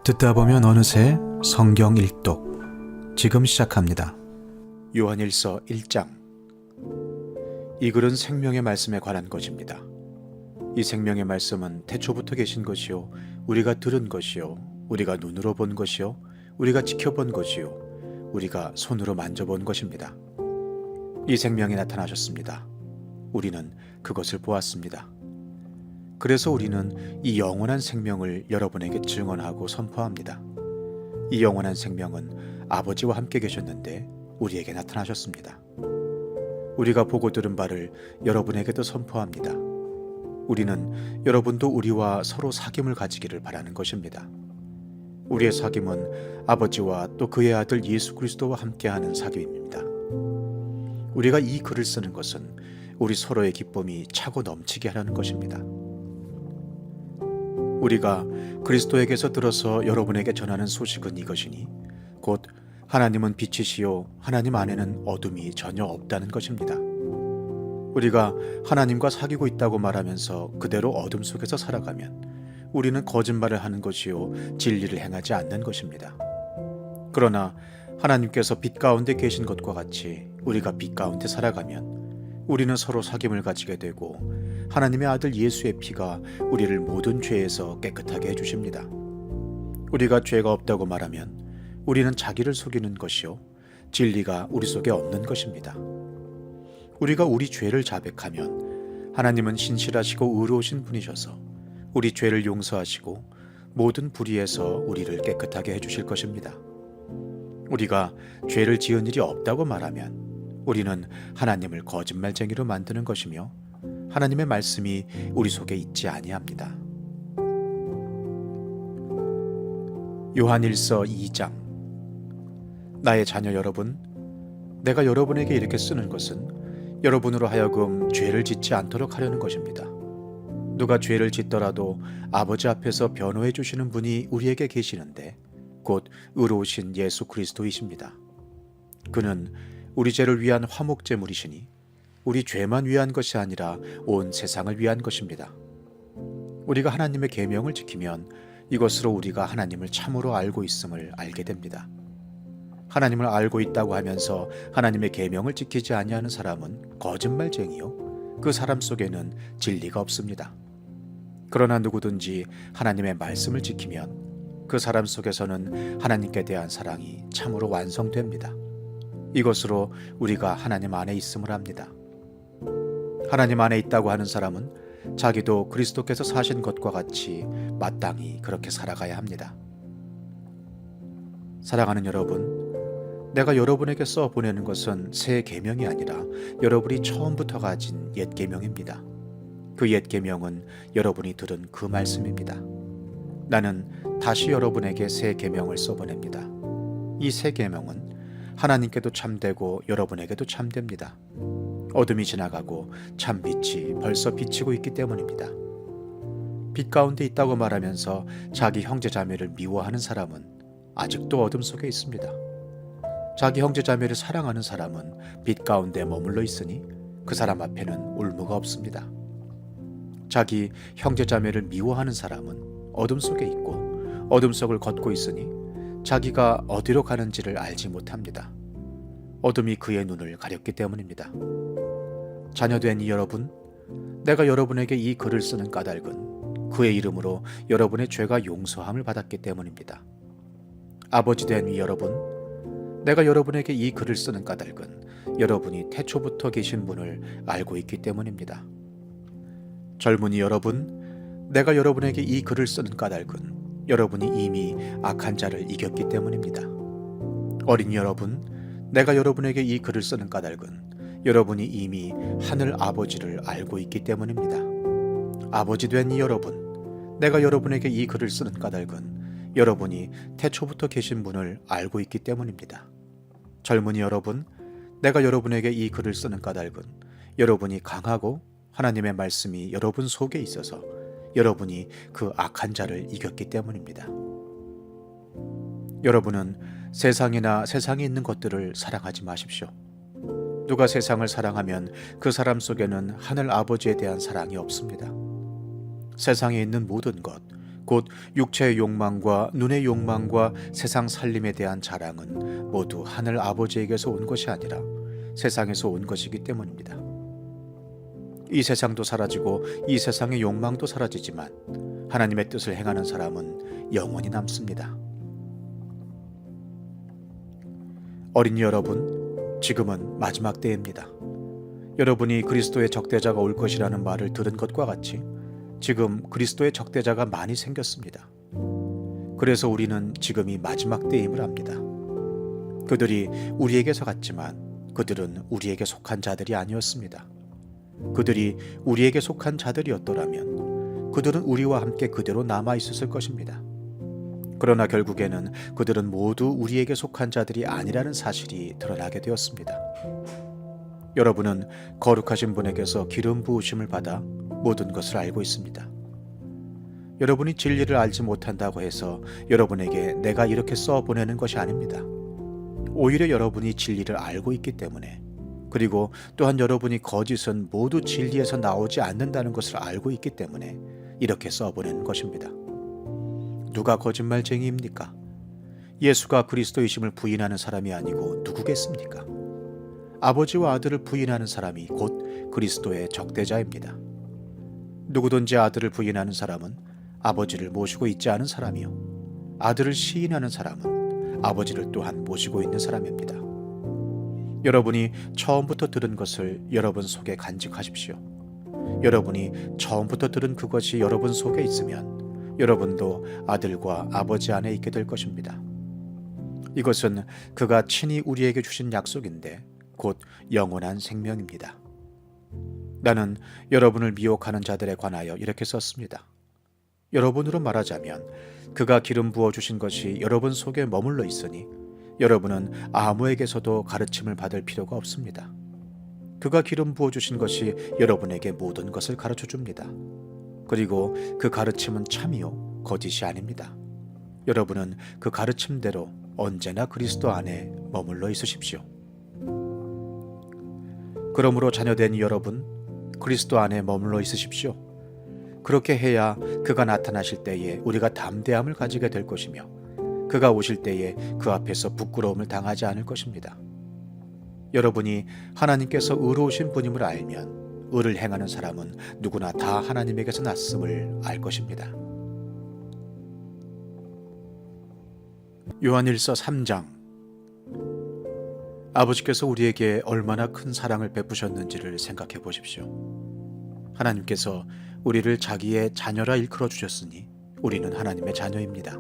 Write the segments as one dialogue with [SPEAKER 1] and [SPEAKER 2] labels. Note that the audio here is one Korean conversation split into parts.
[SPEAKER 1] 듣다 보면 어느새 성경 일독 지금 시작합니다. 요한일서 1장. 이 글은 생명의 말씀에 관한 것입니다. 이 생명의 말씀은 태초부터 계신 것이요 우리가 들은 것이요 우리가 눈으로 본 것이요 우리가 지켜본 것이요 우리가 손으로 만져본 것입니다. 이 생명이 나타나셨습니다. 우리는 그것을 보았습니다. 그래서 우리는 이 영원한 생명을 여러분에게 증언하고 선포합니다. 이 영원한 생명은 아버지와 함께 계셨는데 우리에게 나타나셨습니다. 우리가 보고 들은 바를 여러분에게도 선포합니다. 우리는 여러분도 우리와 서로 사귐을 가지기를 바라는 것입니다. 우리의 사귐은 아버지와 또 그의 아들 예수 그리스도와 함께하는 사귐입니다. 우리가 이 글을 쓰는 것은 우리 서로의 기쁨이 차고 넘치게 하려는 것입니다. 우리가 그리스도에게서 들어서 여러분에게 전하는 소식은 이것이니 곧 하나님은 빛이시요 하나님 안에는 어둠이 전혀 없다는 것입니다. 우리가 하나님과 사귀고 있다고 말하면서 그대로 어둠 속에서 살아가면 우리는 거짓말을 하는 것이요 진리를 행하지 않는 것입니다. 그러나 하나님께서 빛 가운데 계신 것과 같이 우리가 빛 가운데 살아가면 우리는 서로 사귐을 가지게 되고 하나님의 아들 예수의 피가 우리를 모든 죄에서 깨끗하게 해주십니다. 우리가 죄가 없다고 말하면 우리는 자기를 속이는 것이요 진리가 우리 속에 없는 것입니다. 우리가 우리 죄를 자백하면 하나님은 신실하시고 의로우신 분이셔서 우리 죄를 용서하시고 모든 불의에서 우리를 깨끗하게 해주실 것입니다. 우리가 죄를 지은 일이 없다고 말하면 우리는 하나님을 거짓말쟁이로 만드는 것이며 하나님의 말씀이 우리 속에 있지 아니합니다. 요한일서 2장. 나의 자녀 여러분, 내가 여러분에게 이렇게 쓰는 것은 여러분으로 하여금 죄를 짓지 않도록 하려는 것입니다. 누가 죄를 짓더라도 아버지 앞에서 변호해 주시는 분이 우리에게 계시는데 곧 의로우신 예수 그리스도이십니다. 그는 우리 죄를 위한 화목제물이시니 우리 죄만 위한 것이 아니라 온 세상을 위한 것입니다. 우리가 하나님의 계명을 지키면 이것으로 우리가 하나님을 참으로 알고 있음을 알게 됩니다. 하나님을 알고 있다고 하면서 하나님의 계명을 지키지 아니하는 사람은 거짓말쟁이요 그 사람 속에는 진리가 없습니다. 그러나 누구든지 하나님의 말씀을 지키면 그 사람 속에서는 하나님께 대한 사랑이 참으로 완성됩니다. 이것으로 우리가 하나님 안에 있음을 압니다. 하나님 안에 있다고 하는 사람은 자기도 그리스도께서 사신 것과 같이 마땅히 그렇게 살아가야 합니다. 사랑하는 여러분, 내가 여러분에게 써 보내는 것은 새 계명이 아니라 여러분이 처음부터 가진 옛 계명입니다. 그 옛 계명은 여러분이 들은 그 말씀입니다. 나는 다시 여러분에게 새 계명을 써 보냅니다. 이 새 계명은 하나님께도 참되고 여러분에게도 참됩니다. 어둠이 지나가고 참 빛이 벌써 비치고 있기 때문입니다. 빛 가운데 있다고 말하면서 자기 형제 자매를 미워하는 사람은 아직도 어둠 속에 있습니다. 자기 형제 자매를 사랑하는 사람은 빛 가운데 머물러 있으니 그 사람 앞에는 올무가 없습니다. 자기 형제 자매를 미워하는 사람은 어둠 속에 있고 어둠 속을 걷고 있으니 자기가 어디로 가는지를 알지 못합니다. 어둠이 그의 눈을 가렸기 때문입니다. 자녀된 이 여러분, 내가 여러분에게 이 글을 쓰는 까닭은 그의 이름으로 여러분의 죄가 용서함을 받았기 때문입니다. 아버지된 이 여러분, 내가 여러분에게 이 글을 쓰는 까닭은 여러분이 태초부터 계신 분을 알고 있기 때문입니다. 젊은이 여러분, 내가 여러분에게 이 글을 쓰는 까닭은 여러분이 이미 악한 자를 이겼기 때문입니다. 어린이 여러분, 내가 여러분에게 이 글을 쓰는 까닭은 여러분이 이미 하늘 아버지를 알고 있기 때문입니다. 아버지 된 이 여러분, 내가 여러분에게 이 글을 쓰는 까닭은 여러분이 태초부터 계신 분을 알고 있기 때문입니다. 젊은이 여러분, 내가 여러분에게 이 글을 쓰는 까닭은 여러분이 강하고 하나님의 말씀이 여러분 속에 있어서 여러분이 그 악한 자를 이겼기 때문입니다. 여러분은 세상이나 세상에 있는 것들을 사랑하지 마십시오. 누가 세상을 사랑하면 그 사람 속에는 하늘 아버지에 대한 사랑이 없습니다. 세상에 있는 모든 것, 곧 육체의 욕망과 눈의 욕망과 세상 살림에 대한 자랑은 모두 하늘 아버지에게서 온 것이 아니라 세상에서 온 것이기 때문입니다. 이 세상도 사라지고 이 세상의 욕망도 사라지지만 하나님의 뜻을 행하는 사람은 영원히 남습니다. 어린이 여러분, 지금은 마지막 때입니다. 여러분이 그리스도의 적대자가 올 것이라는 말을 들은 것과 같이 지금 그리스도의 적대자가 많이 생겼습니다. 그래서 우리는 지금이 마지막 때임을 압니다. 그들이 우리에게서 갔지만 그들은 우리에게 속한 자들이 아니었습니다. 그들이 우리에게 속한 자들이었더라면 그들은 우리와 함께 그대로 남아 있었을 것입니다. 그러나 결국에는 그들은 모두 우리에게 속한 자들이 아니라는 사실이 드러나게 되었습니다. 여러분은 거룩하신 분에게서 기름 부으심을 받아 모든 것을 알고 있습니다. 여러분이 진리를 알지 못한다고 해서 여러분에게 내가 이렇게 써 보내는 것이 아닙니다. 오히려 여러분이 진리를 알고 있기 때문에, 그리고 또한 여러분이 거짓은 모두 진리에서 나오지 않는다는 것을 알고 있기 때문에 이렇게 써 보내는 것입니다. 누가 거짓말쟁이입니까? 예수가 그리스도이심을 부인하는 사람이 아니고 누구겠습니까? 아버지와 아들을 부인하는 사람이 곧 그리스도의 적대자입니다. 누구든지 아들을 부인하는 사람은 아버지를 모시고 있지 않은 사람이요, 아들을 시인하는 사람은 아버지를 또한 모시고 있는 사람입니다. 여러분이 처음부터 들은 것을 여러분 속에 간직하십시오. 여러분이 처음부터 들은 그것이 여러분 속에 있으면 여러분도 아들과 아버지 안에 있게 될 것입니다. 이것은 그가 친히 우리에게 주신 약속인데 곧 영원한 생명입니다. 나는 여러분을 미혹하는 자들에 관하여 이렇게 썼습니다. 여러분으로 말하자면 그가 기름 부어 주신 것이 여러분 속에 머물러 있으니 여러분은 아무에게서도 가르침을 받을 필요가 없습니다. 그가 기름 부어 주신 것이 여러분에게 모든 것을 가르쳐 줍니다. 그리고 그 가르침은 참이요 거짓이 아닙니다. 여러분은 그 가르침대로 언제나 그리스도 안에 머물러 있으십시오. 그러므로 자녀된 여러분, 그리스도 안에 머물러 있으십시오. 그렇게 해야 그가 나타나실 때에 우리가 담대함을 가지게 될 것이며 그가 오실 때에 그 앞에서 부끄러움을 당하지 않을 것입니다. 여러분이 하나님께서 의로우신 분임을 알면 의를 행하는 사람은 누구나 다 하나님에게서 났음을 알 것입니다. 요한일서 3장. 아버지께서 우리에게 얼마나 큰 사랑을 베푸셨는지를 생각해 보십시오. 하나님께서 우리를 자기의 자녀라 일컬어 주셨으니 우리는 하나님의 자녀입니다.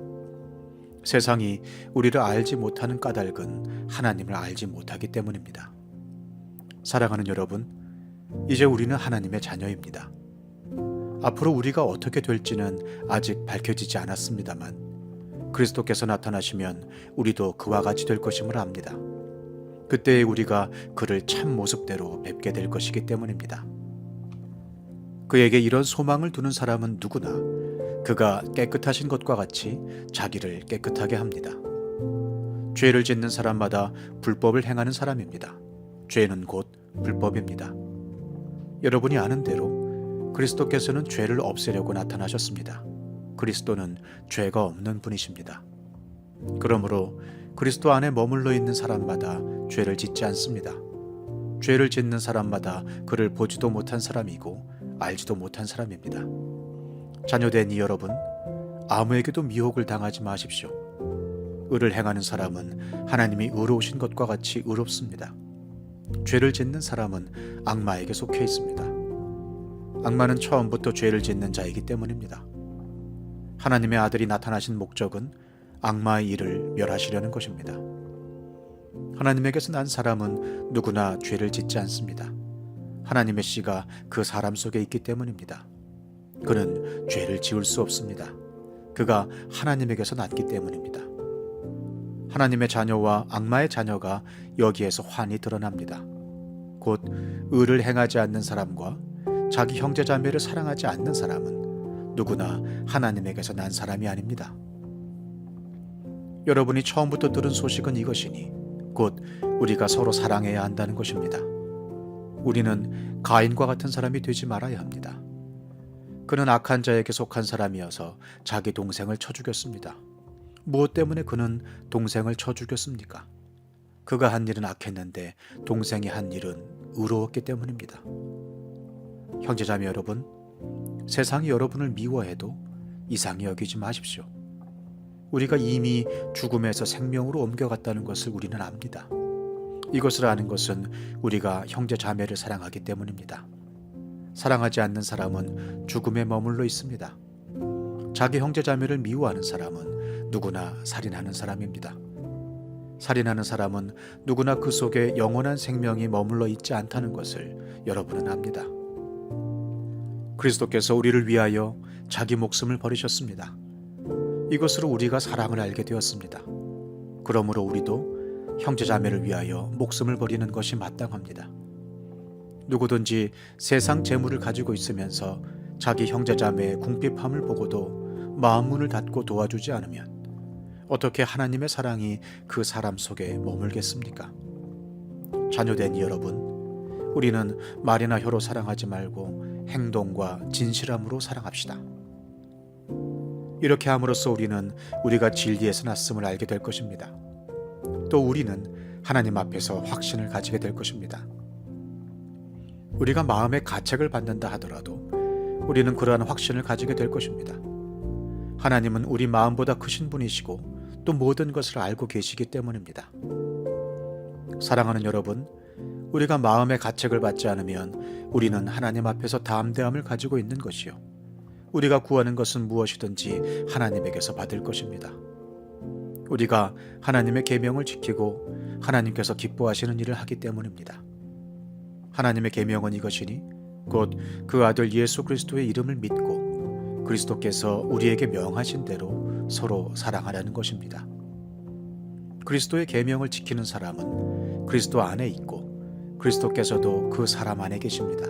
[SPEAKER 1] 세상이 우리를 알지 못하는 까닭은 하나님을 알지 못하기 때문입니다. 사랑하는 여러분, 이제 우리는 하나님의 자녀입니다. 앞으로 우리가 어떻게 될지는 아직 밝혀지지 않았습니다만 그리스도께서 나타나시면 우리도 그와 같이 될 것임을 압니다. 그때에 우리가 그를 참 모습대로 뵙게 될 것이기 때문입니다. 그에게 이런 소망을 두는 사람은 누구나 그가 깨끗하신 것과 같이 자기를 깨끗하게 합니다. 죄를 짓는 사람마다 불법을 행하는 사람입니다. 죄는 곧 불법입니다. 여러분이 아는 대로 그리스도께서는 죄를 없애려고 나타나셨습니다. 그리스도는 죄가 없는 분이십니다. 그러므로 그리스도 안에 머물러 있는 사람마다 죄를 짓지 않습니다. 죄를 짓는 사람마다 그를 보지도 못한 사람이고 알지도 못한 사람입니다. 자녀된 이 여러분, 아무에게도 미혹을 당하지 마십시오. 의를 행하는 사람은 하나님이 의로우신 것과 같이 의롭습니다. 죄를 짓는 사람은 악마에게 속해 있습니다. 악마는 처음부터 죄를 짓는 자이기 때문입니다. 하나님의 아들이 나타나신 목적은 악마의 일을 멸하시려는 것입니다. 하나님에게서 난 사람은 누구나 죄를 짓지 않습니다. 하나님의 씨가 그 사람 속에 있기 때문입니다. 그는 죄를 지을 수 없습니다. 그가 하나님에게서 났기 때문입니다. 하나님의 자녀와 악마의 자녀가 여기에서 환히 드러납니다. 곧 의를 행하지 않는 사람과 자기 형제 자매를 사랑하지 않는 사람은 누구나 하나님에게서 난 사람이 아닙니다. 여러분이 처음부터 들은 소식은 이것이니 곧 우리가 서로 사랑해야 한다는 것입니다. 우리는 가인과 같은 사람이 되지 말아야 합니다. 그는 악한 자에게 속한 사람이어서 자기 동생을 쳐 죽였습니다. 무엇 때문에 그는 동생을 쳐 죽였습니까? 그가 한 일은 악했는데 동생이 한 일은 의로웠기 때문입니다. 형제자매 여러분, 세상이 여러분을 미워해도 이상히 여기지 마십시오. 우리가 이미 죽음에서 생명으로 옮겨갔다는 것을 우리는 압니다. 이것을 아는 것은 우리가 형제자매를 사랑하기 때문입니다. 사랑하지 않는 사람은 죽음에 머물러 있습니다. 자기 형제자매를 미워하는 사람은 누구나 살인하는 사람입니다. 살인하는 사람은 누구나 그 속에 영원한 생명이 머물러 있지 않다는 것을 여러분은 압니다. 그리스도께서 우리를 위하여 자기 목숨을 버리셨습니다. 이것으로 우리가 사랑을 알게 되었습니다. 그러므로 우리도 형제자매를 위하여 목숨을 버리는 것이 마땅합니다. 누구든지 세상 재물을 가지고 있으면서 자기 형제자매의 궁핍함을 보고도 마음 문을 닫고 도와주지 않으면 어떻게 하나님의 사랑이 그 사람 속에 머물겠습니까? 자녀된 여러분, 우리는 말이나 혀로 사랑하지 말고 행동과 진실함으로 사랑합시다. 이렇게 함으로써 우리는 우리가 진리에서 났음을 알게 될 것입니다. 또 우리는 하나님 앞에서 확신을 가지게 될 것입니다. 우리가 마음의 가책을 받는다 하더라도 우리는 그러한 확신을 가지게 될 것입니다. 하나님은 우리 마음보다 크신 분이시고 또 모든 것을 알고 계시기 때문입니다. 사랑하는 여러분, 우리가 마음의 가책을 받지 않으면 우리는 하나님 앞에서 담대함을 가지고 있는 것이요, 우리가 구하는 것은 무엇이든지 하나님에게서 받을 것입니다. 우리가 하나님의 계명을 지키고 하나님께서 기뻐하시는 일을 하기 때문입니다. 하나님의 계명은 이것이니 곧 그 아들 예수 그리스도의 이름을 믿고 그리스도께서 우리에게 명하신 대로 서로 사랑하라는 것입니다. 그리스도의 계명을 지키는 사람은 그리스도 안에 있고 그리스도께서도 그 사람 안에 계십니다.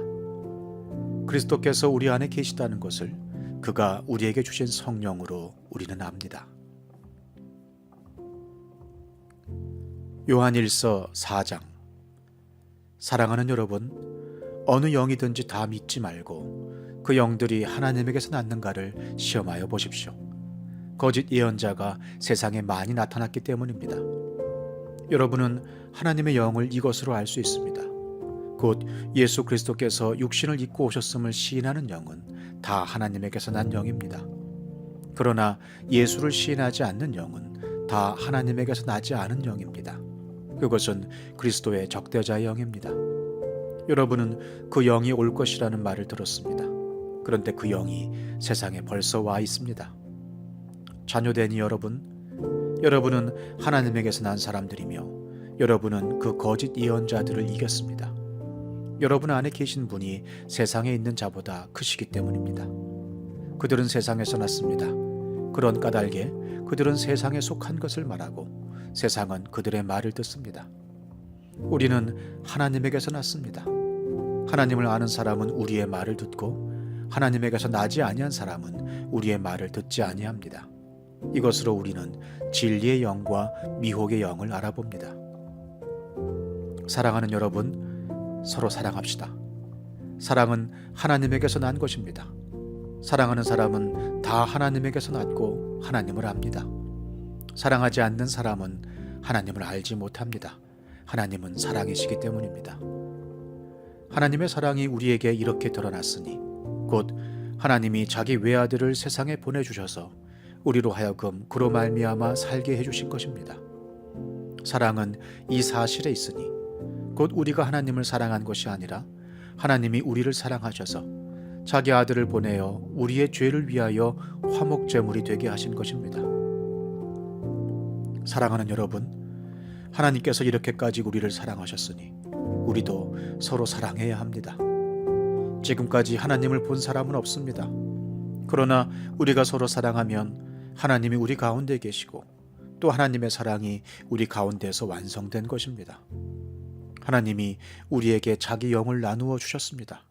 [SPEAKER 1] 그리스도께서 우리 안에 계시다는 것을 그가 우리에게 주신 성령으로 우리는 압니다. 요한일서 4장. 사랑하는 여러분, 어느 영이든지 다 믿지 말고 그 영들이 하나님에게서 났는가를 시험하여 보십시오. 거짓 예언자가 세상에 많이 나타났기 때문입니다. 여러분은 하나님의 영을 이것으로 알 수 있습니다. 곧 예수 그리스도께서 육신을 입고 오셨음을 시인하는 영은 다 하나님에게서 난 영입니다. 그러나 예수를 시인하지 않는 영은 다 하나님에게서 나지 않은 영입니다. 그것은 그리스도의 적대자의 영입니다. 여러분은 그 영이 올 것이라는 말을 들었습니다. 그런데 그 영이 세상에 벌써 와 있습니다. 자녀되니 여러분은 하나님에게서 난 사람들이며 여러분은 그 거짓 예언자들을 이겼습니다. 여러분 안에 계신 분이 세상에 있는 자보다 크시기 때문입니다. 그들은 세상에서 났습니다. 그런 까닭에 그들은 세상에 속한 것을 말하고 세상은 그들의 말을 듣습니다. 우리는 하나님에게서 났습니다. 하나님을 아는 사람은 우리의 말을 듣고 하나님에게서 나지 아니한 사람은 우리의 말을 듣지 아니합니다. 이것으로 우리는 진리의 영과 미혹의 영을 알아봅니다. 사랑하는 여러분, 서로 사랑합시다. 사랑은 하나님에게서 난 것입니다. 사랑하는 사람은 다 하나님에게서 났고 하나님을 압니다. 사랑하지 않는 사람은 하나님을 알지 못합니다. 하나님은 사랑이시기 때문입니다. 하나님의 사랑이 우리에게 이렇게 드러났으니 곧 하나님이 자기 외아들을 세상에 보내주셔서 우리로 하여금 그로 말미암아 살게 해주신 것입니다. 사랑은 이 사실에 있으니 곧 우리가 하나님을 사랑한 것이 아니라 하나님이 우리를 사랑하셔서 자기 아들을 보내어 우리의 죄를 위하여 화목제물이 되게 하신 것입니다. 사랑하는 여러분, 하나님께서 이렇게까지 우리를 사랑하셨으니 우리도 서로 사랑해야 합니다. 지금까지 하나님을 본 사람은 없습니다. 그러나 우리가 서로 사랑하면 하나님이 우리 가운데 계시고 또 하나님의 사랑이 우리 가운데서 완성된 것입니다. 하나님이 우리에게 자기 영을 나누어 주셨습니다.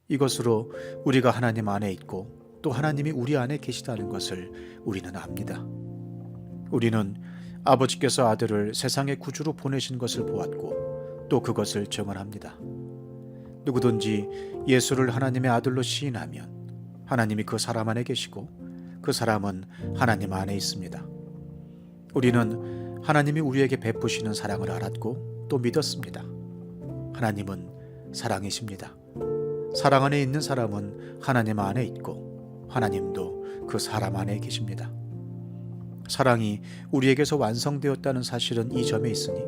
[SPEAKER 1] 이것으로 우리가 하나님 안에 있고 또 하나님이 우리 안에 계시다는 것을 우리는 압니다. 우리는 아버지께서 아들을 세상의 구주로 보내신 것을 보았고 또 그것을 증언합니다. 누구든지 예수를 하나님의 아들로 시인하면 하나님이 그 사람 안에 계시고 그 사람은 하나님 안에 있습니다. 우리는 하나님이 우리에게 베푸시는 사랑을 알았고 또 믿었습니다. 하나님은 사랑이십니다. 사랑 안에 있는 사람은 하나님 안에 있고 하나님도 그 사람 안에 계십니다. 사랑이 우리에게서 완성되었다는 사실은 이 점에 있으니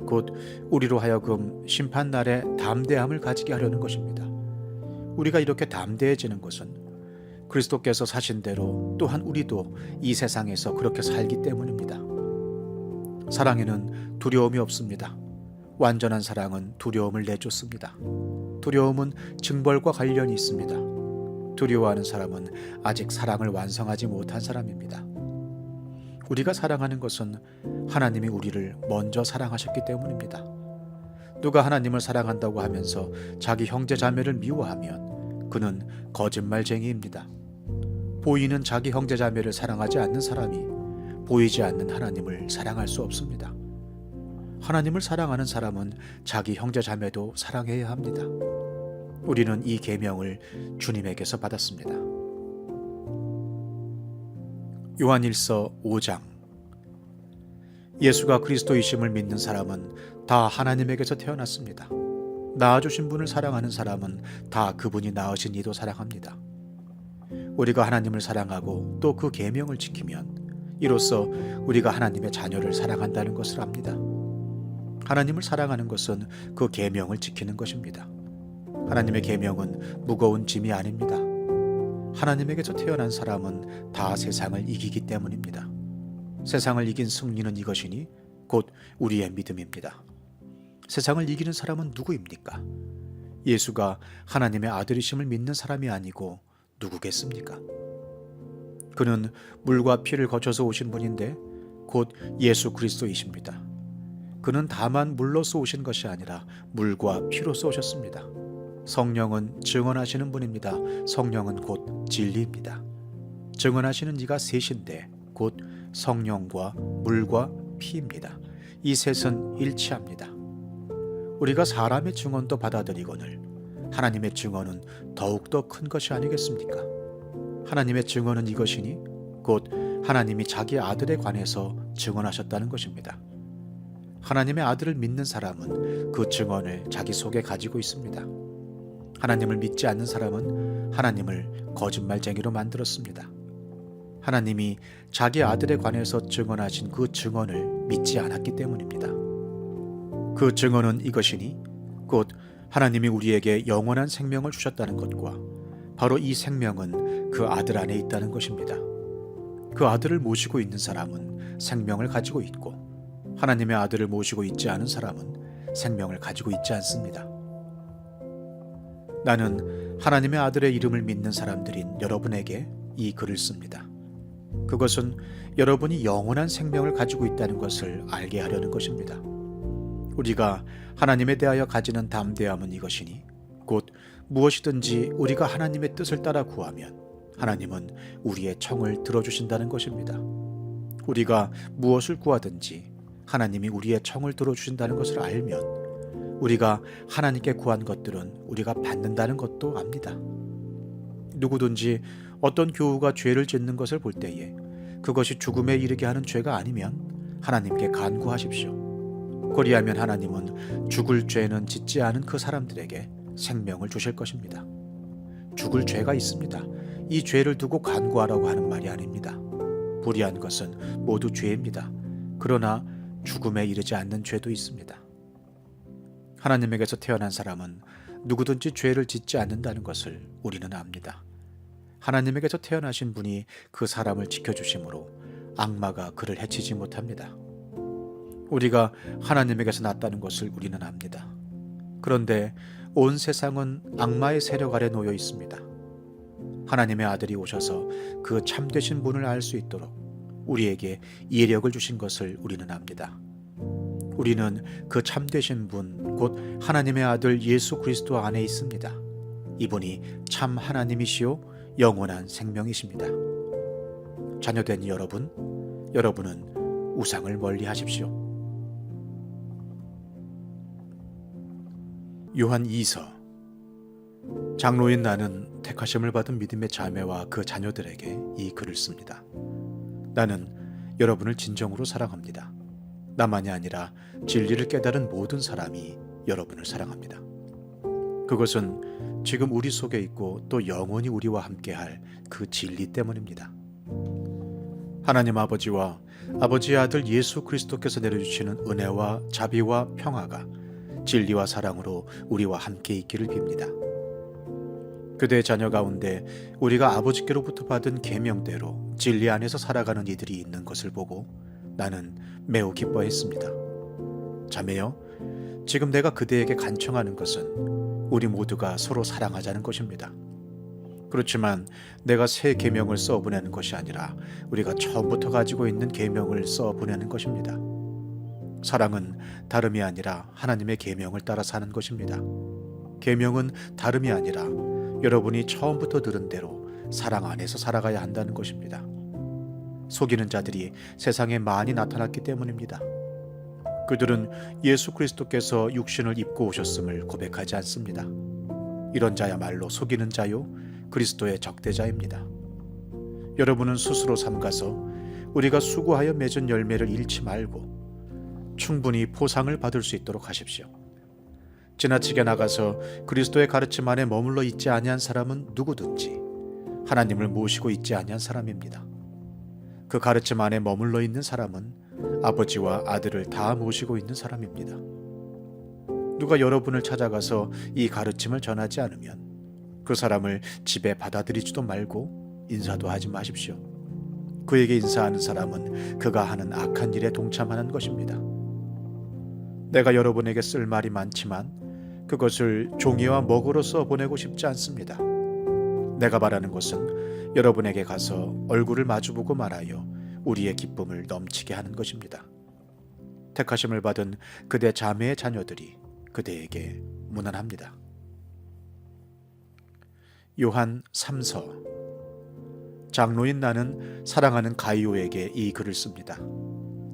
[SPEAKER 1] 곧 우리로 하여금 심판날에 담대함을 가지게 하려는 것입니다. 우리가 이렇게 담대해지는 것은 그리스도께서 사신 대로 또한 우리도 이 세상에서 그렇게 살기 때문입니다. 사랑에는 두려움이 없습니다. 완전한 사랑은 두려움을 내쫓습니다. 두려움은 징벌과 관련이 있습니다. 두려워하는 사람은 아직 사랑을 완성하지 못한 사람입니다. 우리가 사랑하는 것은 하나님이 우리를 먼저 사랑하셨기 때문입니다. 누가 하나님을 사랑한다고 하면서 자기 형제 자매를 미워하면 그는 거짓말쟁이입니다. 보이는 자기 형제 자매를 사랑하지 않는 사람이 보이지 않는 하나님을 사랑할 수 없습니다. 하나님을 사랑하는 사람은 자기 형제 자매도 사랑해야 합니다. 우리는 이 계명을 주님에게서 받았습니다. 요한일서 5장. 예수가 그리스도이심을 믿는 사람은 다 하나님에게서 태어났습니다. 낳아주신 분을 사랑하는 사람은 다 그분이 낳으신 이도 사랑합니다. 우리가 하나님을 사랑하고 또 그 계명을 지키면 이로써 우리가 하나님의 자녀를 사랑한다는 것을 압니다. 하나님을 사랑하는 것은 그 계명을 지키는 것입니다. 하나님의 계명은 무거운 짐이 아닙니다. 하나님에게서 태어난 사람은 다 세상을 이기기 때문입니다. 세상을 이긴 승리는 이것이니 곧 우리의 믿음입니다. 세상을 이기는 사람은 누구입니까? 예수가 하나님의 아들이심을 믿는 사람이 아니고 누구겠습니까? 그는 물과 피를 거쳐서 오신 분인데 곧 예수 그리스도이십니다. 그는 다만 물로서 오신 것이 아니라 물과 피로서 오셨습니다. 성령은 증언하시는 분입니다. 성령은 곧 진리입니다. 증언하시는 이가 셋인데 곧 성령과 물과 피입니다. 이 셋은 일치합니다. 우리가 사람의 증언도 받아들이거늘 하나님의 증언은 더욱더 큰 것이 아니겠습니까? 하나님의 증언은 이것이니 곧 하나님이 자기 아들에 관해서 증언하셨다는 것입니다. 하나님의 아들을 믿는 사람은 그 증언을 자기 속에 가지고 있습니다. 하나님을 믿지 않는 사람은 하나님을 거짓말쟁이로 만들었습니다. 하나님이 자기 아들에 관해서 증언하신 그 증언을 믿지 않았기 때문입니다. 그 증언은 이것이니 곧 하나님이 우리에게 영원한 생명을 주셨다는 것과 바로 이 생명은 그 아들 안에 있다는 것입니다. 그 아들을 모시고 있는 사람은 생명을 가지고 있고 하나님의 아들을 모시고 있지 않은 사람은 생명을 가지고 있지 않습니다. 나는 하나님의 아들의 이름을 믿는 사람들인 여러분에게 이 글을 씁니다. 그것은 여러분이 영원한 생명을 가지고 있다는 것을 알게 하려는 것입니다. 우리가 하나님에 대하여 가지는 담대함은 이것이니 곧 무엇이든지 우리가 하나님의 뜻을 따라 구하면 하나님은 우리의 청을 들어주신다는 것입니다. 우리가 무엇을 구하든지 하나님이 우리의 청을 들어주신다는 것을 알면 우리가 하나님께 구한 것들은 우리가 받는다는 것도 압니다. 누구든지 어떤 교우가 죄를 짓는 것을 볼 때에 그것이 죽음에 이르게 하는 죄가 아니면 하나님께 간구하십시오. 그리하면 하나님은 죽을 죄는 짓지 않은 그 사람들에게 생명을 주실 것입니다. 죽을 죄가 있습니다. 이 죄를 두고 간구하라고 하는 말이 아닙니다. 불의한 것은 모두 죄입니다. 그러나 죽음에 이르지 않는 죄도 있습니다. 하나님에게서 태어난 사람은 누구든지 죄를 짓지 않는다는 것을 우리는 압니다. 하나님에게서 태어나신 분이 그 사람을 지켜주심으로 악마가 그를 해치지 못합니다. 우리가 하나님에게서 났다는 것을 우리는 압니다. 그런데 온 세상은 악마의 세력 아래 놓여 있습니다. 하나님의 아들이 오셔서 그 참되신 분을 알 수 있도록 우리에게 예력을 주신 것을 우리는 압니다. 우리는 그 참되신 분, 곧 하나님의 아들 예수 그리스도 안에 있습니다. 이분이 참 하나님이시요 영원한 생명이십니다. 자녀된 여러분은 우상을 멀리 하십시오. 요한 2서. 장로인 나는 택하심을 받은 믿음의 자매와 그 자녀들에게 이 글을 씁니다. 나는 여러분을 진정으로 사랑합니다. 나만이 아니라 진리를 깨달은 모든 사람이 여러분을 사랑합니다. 그것은 지금 우리 속에 있고 또 영원히 우리와 함께할 그 진리 때문입니다. 하나님 아버지와 아버지의 아들 예수 그리스도께서 내려주시는 은혜와 자비와 평화가 진리와 사랑으로 우리와 함께 있기를 빕니다. 그대의 자녀 가운데 우리가 아버지께로부터 받은 계명대로 진리 안에서 살아가는 이들이 있는 것을 보고 나는 매우 기뻐했습니다. 자매여, 지금 내가 그대에게 간청하는 것은 우리 모두가 서로 사랑하자는 것입니다. 그렇지만 내가 새 계명을 써보내는 것이 아니라 우리가 처음부터 가지고 있는 계명을 써보내는 것입니다. 사랑은 다름이 아니라 하나님의 계명을 따라 사는 것입니다. 계명은 다름이 아니라 여러분이 처음부터 들은 대로 사랑 안에서 살아가야 한다는 것입니다. 속이는 자들이 세상에 많이 나타났기 때문입니다. 그들은 예수 그리스도께서 육신을 입고 오셨음을 고백하지 않습니다. 이런 자야말로 속이는 자요 그리스도의 적대자입니다. 여러분은 스스로 삼가서 우리가 수고하여 맺은 열매를 잃지 말고 충분히 포상을 받을 수 있도록 하십시오. 지나치게 나가서 그리스도의 가르침 안에 머물러 있지 아니한 사람은 누구든지 하나님을 모시고 있지 아니한 사람입니다. 그 가르침 안에 머물러 있는 사람은 아버지와 아들을 다 모시고 있는 사람입니다. 누가 여러분을 찾아가서 이 가르침을 전하지 않으면 그 사람을 집에 받아들이지도 말고 인사도 하지 마십시오. 그에게 인사하는 사람은 그가 하는 악한 일에 동참하는 것입니다. 내가 여러분에게 쓸 말이 많지만 그것을 종이와 먹으로써 보내고 싶지 않습니다. 내가 바라는 것은 여러분에게 가서 얼굴을 마주보고 말하여 우리의 기쁨을 넘치게 하는 것입니다. 택하심을 받은 그대 자매의 자녀들이 그대에게 문안합니다. 요한 3서. 장로인 나는 사랑하는 가이오에게 이 글을 씁니다.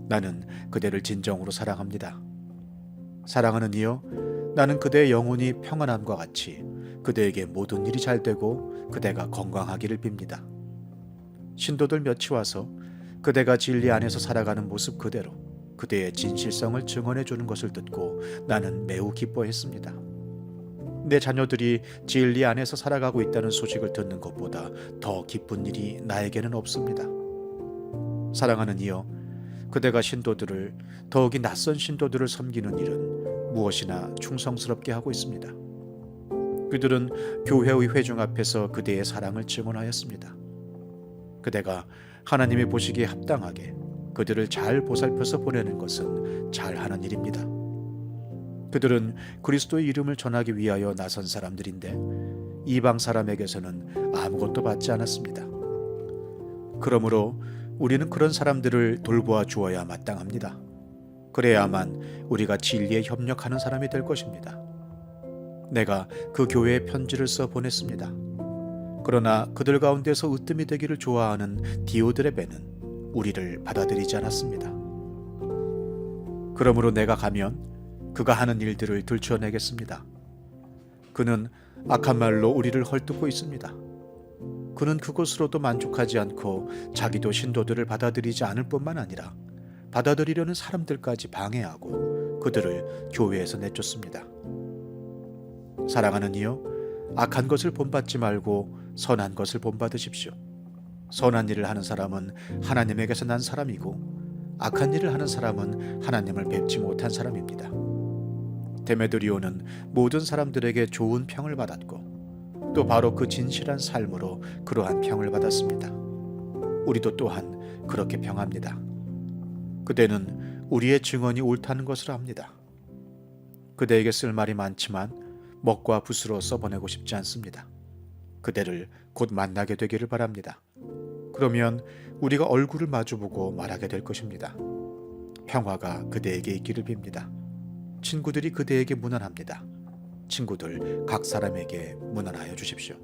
[SPEAKER 1] 나는 그대를 진정으로 사랑합니다. 사랑하는 이여, 나는 그대의 영혼이 평안함과 같이 그대에게 모든 일이 잘 되고 그대가 건강하기를 빕니다. 신도들 몇이 와서 그대가 진리 안에서 살아가는 모습 그대로 그대의 진실성을 증언해 주는 것을 듣고 나는 매우 기뻐했습니다. 내 자녀들이 진리 안에서 살아가고 있다는 소식을 듣는 것보다 더 기쁜 일이 나에게는 없습니다. 사랑하는 이여, 그대가 신도들을, 더욱이 낯선 신도들을 섬기는 일은 무엇이나 충성스럽게 하고 있습니다. 그들은 교회의 회중 앞에서 그대의 사랑을 증언하였습니다. 그대가 하나님이 보시기에 합당하게 그들을 잘 보살펴서 보내는 것은 잘하는 일입니다. 그들은 그리스도의 이름을 전하기 위하여 나선 사람들인데 이방 사람에게서는 아무것도 받지 않았습니다. 그러므로 우리는 그런 사람들을 돌보아 주어야 마땅합니다. 그래야만 우리가 진리에 협력하는 사람이 될 것입니다. 내가 그 교회에 편지를 써 보냈습니다. 그러나 그들 가운데서 으뜸이 되기를 좋아하는 디오드레베는 우리를 받아들이지 않았습니다. 그러므로 내가 가면 그가 하는 일들을 들춰내겠습니다. 그는 악한 말로 우리를 헐뜯고 있습니다. 그는 그것으로도 만족하지 않고 자기도 신도들을 받아들이지 않을 뿐만 아니라 받아들이려는 사람들까지 방해하고 그들을 교회에서 내쫓습니다. 사랑하는 이여, 악한 것을 본받지 말고 선한 것을 본받으십시오. 선한 일을 하는 사람은 하나님에게서 난 사람이고 악한 일을 하는 사람은 하나님을 뵙지 못한 사람입니다. 데메드리오는 모든 사람들에게 좋은 평을 받았고 또 바로 그 진실한 삶으로 그러한 평을 받았습니다. 우리도 또한 그렇게 평합니다. 그대는 우리의 증언이 옳다는 것을 압니다. 그대에게 쓸 말이 많지만 먹과 붓으로 써보내고 싶지 않습니다. 그대를 곧 만나게 되기를 바랍니다. 그러면 우리가 얼굴을 마주보고 말하게 될 것입니다. 평화가 그대에게 있기를 빕니다. 친구들이 그대에게 문안합니다. 친구들 각 사람에게 문안하여 주십시오.